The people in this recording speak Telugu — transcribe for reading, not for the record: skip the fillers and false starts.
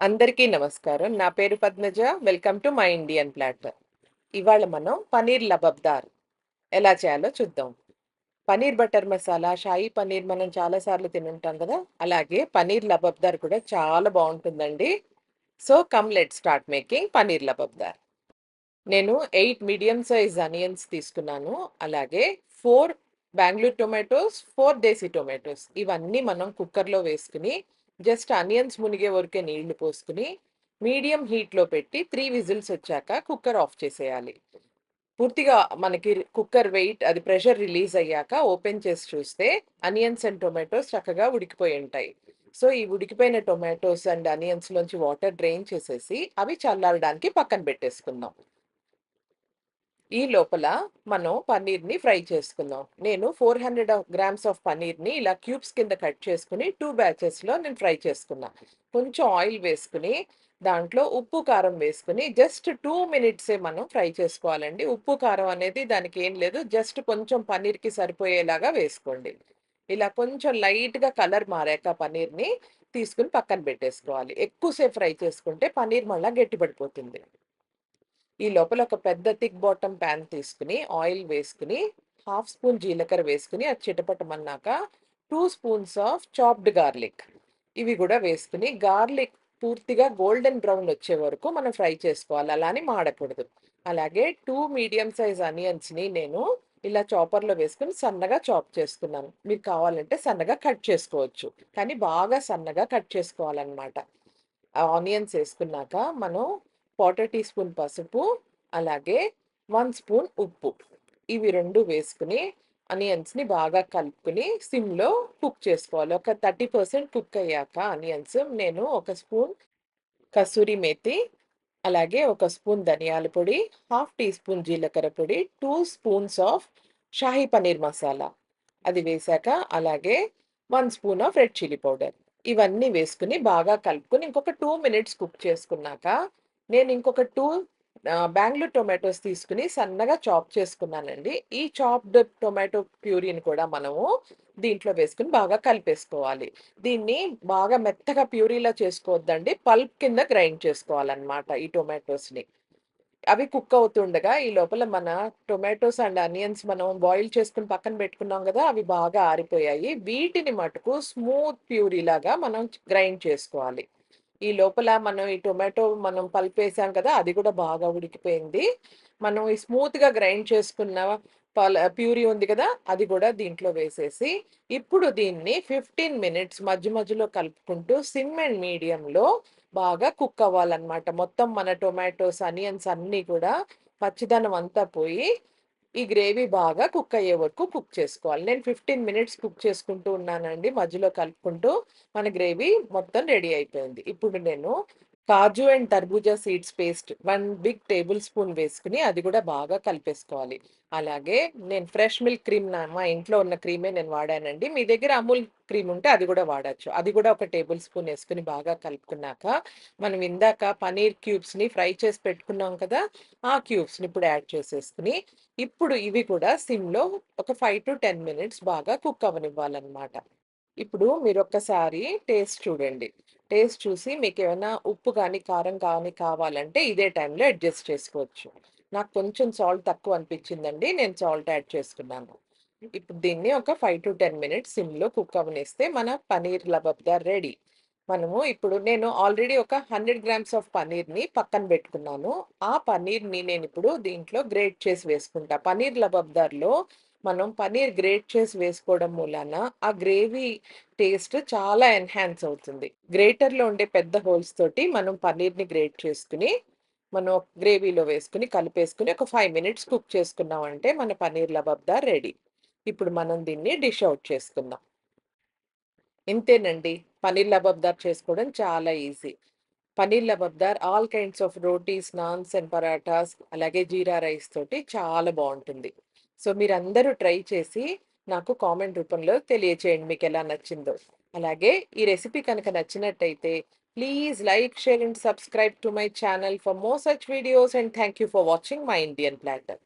అందరికీ నమస్కారం. నా పేరు Padmaja. Welcome to my Indian platter. ఇవాళ మనం పనీర్ లబబ్దార్ ఎలా చేయాలో చూద్దాం. పనీర్ బటర్ మసాలా, షాహీ పనీర్ మనం చాలా సార్లు తినుంటాం కదా! అలాగే పనీర్ లబబ్దార్ కూడా చాలా బావుంటుందండి. So, come let's start making paneer lababdar. నేను 8 మీడియం సైజ్ అనియన్స్ తీసుకున్నాను. అలాగే 4 బెంగుళూరు టొమాటోస్, 4 దేశీ టొమాటోస్ ఇవన్నీ మనం కుక్కర్‌లో వేసుకొని, జస్ట్ అనియన్స్ మునిగే వరకే నీళ్లు పోసుకొని, మీడియం హీట్‌లో పెట్టి 3 విజిల్స్ వచ్చాక కుక్కర్ ఆఫ్ చేసేయాలి. పూర్తిగా మనకి కుక్కర్ వెయిట్ అది ప్రెషర్ రిలీజ్ అయ్యాక ఓపెన్ చేసి చూస్తే అనియన్స్ అండ్ టొమాటోస్ చక్కగా ఉడికిపోయి ఉంటాయి. సో, ఈ ఉడికిపోయిన టొమాటోస్ అండ్ అనియన్స్‌లోంచి వాటర్ డ్రైన్ చేసేసి, అవి చల్లారడానికి పక్కన పెట్టేసుకుందాం. ఈ లోపల మనం పన్నీర్‌ని ఫ్రై చేసుకుందాం. నేను 400 గ్రామ్స్ ఆఫ్ పన్నీర్‌ని ఇలా క్యూబ్స్ కింద కట్ చేసుకొని 2 బ్యాచెస్‌లో నేను ఫ్రై చేసుకున్నా. కొంచెం ఆయిల్ వేసుకొని, దాంట్లో ఉప్పు, కారం వేసుకొని జస్ట్ 2 మినిట్సే మనం ఫ్రై చేసుకోవాలండి. ఉప్పు, కారం అనేది దానికి ఏం లేదు. జస్ట్ కొంచెం పన్నీర్‌కి సరిపోయేలాగా వేసుకోండి. ఇలా కొంచెం లైట్‌గా కలర్ మారాక పన్నీర్‌ని తీసుకొని పక్కన పెట్టేసుకోవాలి. ఎక్కువ సేపు ఫ్రై చేసుకుంటే పన్నీర్ మళ్ళా గట్టిపడిపోతుంది. ఈ లోపల ఒక పెద్ద థిక్ బాటమ్ పాన్ తీసుకొని, ఆయిల్ వేసుకొని, హాఫ్ స్పూన్ జీలకర్ర వేసుకొని, అది చిటపటమన్నాక 2 స్పూన్స్ ఆఫ్ చాప్డ్ గార్లిక్ ఇవి గూడా వేసుకొని, గార్లిక్ పూర్తిగా గోల్డెన్ బ్రౌన్ వచ్చే వరకు మనం ఫ్రై చేసుకోవాలి. అలా అని మాడకూడదు. అలాగే 2 మీడియం సైజ్ ఆనియన్స్‌ని నేను ఇలా చాపర్‌లో వేసుకొని సన్నగా చాప్ చేసుకున్నాను. మీకు కావాలంటే సన్నగా కట్ చేసుకోవచ్చు. కానీ బాగా సన్నగా కట్ చేసుకోవాలనమాట. ఆ ఆనియన్స్ ఏసుకున్నాక మనం 1/4 టీ స్పూన్ పసుపు, అలాగే 1 స్పూన్ ఉప్పు. ఇవి 2 వేసుకొని ఆనియన్స్‌ని బాగా కలుపుకొని సిమ్‌లో కుక్ చేసుకోవాలి. ఒక 30% కుక్ అయ్యాక ఆనియన్స్ నేను ఒక స్పూన్ కసూరి మేతి, అలాగే ఒక స్పూన్ ధనియాల పొడి, హాఫ్ టీ స్పూన్ జీలకర్ర పొడి, 2 స్పూన్స్ ఆఫ్ షాహీ పనీర్ మసాలా అది వేశాక, అలాగే 1 spoon of red chilli powder ఇవన్నీ వేసుకొని బాగా కలుపుకొని ఇంకొక 2 మినిట్స్ కుక్ చేసుకున్నాక, నేను ఇంకొక 2 బెంగుళూరు టొమాటోస్ తీసుకొని సన్నగా చాప్ చేసుకున్నానండి. ఈ చాప్డ్ టొమాటో ప్యూరీని కూడా మనము దీంట్లో వేసుకొని బాగా కలిపేసుకోవాలి. దీన్ని బాగా మెత్తగా ప్యూరీలా చేసుకోవద్దండి. పల్ప్ కింద గ్రైండ్ చేసుకోవాలనమాట ఈ టొమాటోస్‌ని. అవి కుక్ అవుతుండగా ఈ లోపల మన టొమాటోస్ అండ్ ఆనియన్స్ మనం బాయిల్ చేసుకొని పక్కన పెట్టుకున్నాం గదా! అవి బాగా ఆరిపోయాయి. వీటిని మటుకు స్మూత్ ప్యూరీ లాగా మనం గ్రైండ్ చేసుకోవాలి. ఈ లోపల మనం ఈ టొమాటో మనం పల్పేసాం కదా! అది కూడా బాగా ఉడికిపోయింది. మనం ఈ స్మూత్‌గా గ్రైండ్ చేసుకున్న ప్యూరీ ఉంది కదా! అది కూడా దీంట్లో వేసేసి, ఇప్పుడు దీన్ని 15 మినిట్స్ మధ్య మధ్యలో కలుపుకుంటూ సిమ్ అండ్ మీడియంలో బాగా కుక్ అవ్వాలన్నమాట. మొత్తం మన టొమాటోస్, ఆనియన్స్ అన్నీ కూడా పచ్చిదనం అంతా పోయి, ఈ గ్రేవీ బాగా కుక్ అయ్యే వరకు కుక్ చేసుకోవాలి. నేను 15 మినిట్స్ కుక్ చేసుకుంటూ ఉన్నానండి. మధ్యలో కలుపుకుంటూ మన గ్రేవీ మొత్తం రెడీ అయిపోయింది. ఇప్పుడు నేను కాజు అండ్ తర్బూజా seeds paste 1 big tablespoon వేసుకొని అది కూడా బాగా కలిపేసుకోవాలి. అలాగే నేను ఫ్రెష్ మిల్క్ క్రీమ్ మా ఇంట్లో ఉన్న క్రీమే నేను వాడానండి. మీ దగ్గర అమూల్ క్రీమ్ ఉంటే అది కూడా వాడొచ్చు. అది కూడా ఒక టేబుల్ స్పూన్ ఏసుకొని బాగా కలుపుకున్నాక, మనం ఇందాక పన్నీర్ క్యూబ్స్‌ని ఫ్రై చేసి పెట్టుకున్నాం కదా! ఆ క్యూబ్స్‌ని ఇప్పుడు యాడ్ చేసేసుకొని, ఇప్పుడు ఇవి కూడా సిమ్‌లో ఒక 5-10 మినిట్స్ బాగా కుక్ అవ్వనివ్వాలనమాట. ఇప్పుడు మీరొక్కసారి టేస్ట్ చూడండి. టేస్ట్ చూసి మీకేమైనా ఉప్పు గానీ, కారం కానీ కావాలంటే ఇదే టైంలో అడ్జస్ట్ చేసుకోవచ్చు. నాకు కొంచెం సాల్ట్ తక్కువ అనిపించిందండి. నేను సాల్ట్ యాడ్ చేసుకున్నాను. ఇప్పుడు దీన్ని ఒక 5-10 మినిట్స్ సిమ్‌లో కుక్ అవ్వనిస్తే మన పనీర్ లబబ్దార్ రెడీ. మనము ఇప్పుడు నేను ఆల్రెడీ ఒక 100 గ్రామ్స్ ఆఫ్ పన్నీర్‌ని పక్కన పెట్టుకున్నాను. ఆ పన్నీర్‌ని నేనిప్పుడు దీంట్లో గ్రేట్ చేసి వేసుకుంటా. పన్నీర్ లబబ్దార్‌లో మనం పన్నీర్ గ్రేట్ చేసి వేసుకోవడం మూలాన ఆ గ్రేవీ టేస్ట్ చాలా ఎన్హాన్స్ అవుతుంది. గ్రేటర్‌లో ఉండే పెద్ద హోల్స్ తోటి మనం పన్నీర్‌ని గ్రేట్ చేసుకొని, మనం గ్రేవీలో వేసుకొని కలిపేసుకొని ఒక 5 మినిట్స్ కుక్ చేసుకున్నామంటే మన పన్నీర్ లబాబ్దార్ రెడీ. ఇప్పుడు మనం దీన్ని డిష్ ఔట్ చేసుకుందాం. ఇంతేనండి. పన్నీర్ లబాబ్దార్ చేసుకోవడం చాలా easy. Paneer lababdar all kinds of rotis, naans and parathas అలాగే జీరా రైస్ తోటి చాలా బావుంటుంది. సో, మీరందరూ ట్రై చేసి నాకు కామెంట్ రూపంలో తెలియచేయండి మీకెలా నచ్చిందో. అలాగే ఈ రెసిపీ కనుక నచ్చినట్టయితే please like, share and subscribe to my channel for more such videos and thank you for watching my Indian platter.